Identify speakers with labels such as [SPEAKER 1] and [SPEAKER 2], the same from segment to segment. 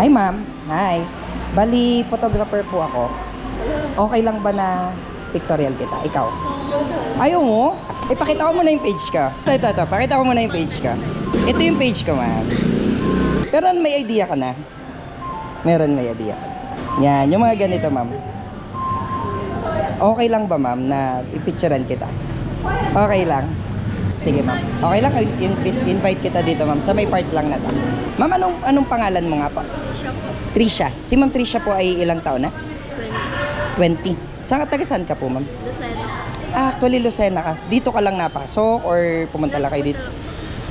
[SPEAKER 1] Hi, ma'am. Hi. Bali, photographer po ako. Okay lang ba na pictorial kita? Ikaw? Ayaw mo? Pakita ko muna yung page ka. Ito. Pakita ko muna yung page ka. Ito yung page ko, ma'am. Pero may idea ka na? Meron may idea ka. Yan, yung mga ganito, ma'am. Okay lang ba, ma'am, na ipicturean kita? Okay lang. Sige, ma'am. Okay lang, invite kita dito, ma'am. Sa may part lang na to. Ma'am, anong pangalan mo nga po? Trisha. Si Ma'am Trisha po ay ilang taon na? 20. Taga-saan ka po, ma'am?
[SPEAKER 2] Lucena.
[SPEAKER 1] Actually, Lucena ka. Dito ka lang napasok or pumunta lang kayo dito?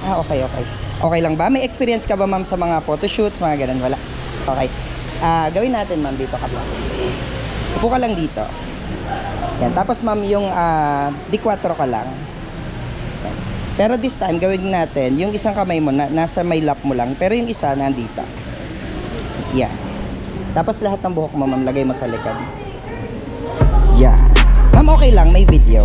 [SPEAKER 1] Okay. Okay lang ba? May experience ka ba, ma'am, sa mga photoshoots, mga ganun? Wala? Okay. Gawin natin, ma'am, dito ka po. Upo ka lang dito. Yan. Tapos, ma'am, yung D4 ka lang. Yan. Pero this time, gawin natin, yung isang kamay mo, nasa may lap mo lang, pero yung isa, nandito. Yan. Tapos, lahat ng buhok mo, ma'am, lagay mo sa likod. Yan. Ma'am, okay lang, may video.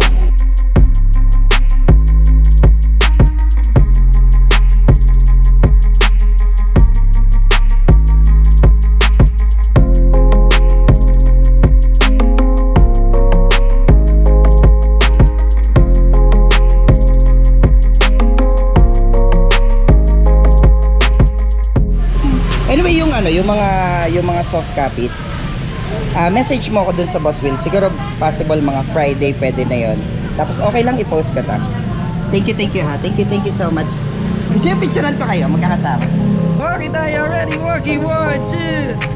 [SPEAKER 1] Anyway, yung mga soft copies, message mo ako dun sa Boss Will. Siguro possible mga Friday pwede na yon. Tapos okay lang i-post ka ta. Thank you ha. Thank you so much. Gusto yung picturean ko kayo magkakasama. Okay tayo, ready, walkie, 1, 2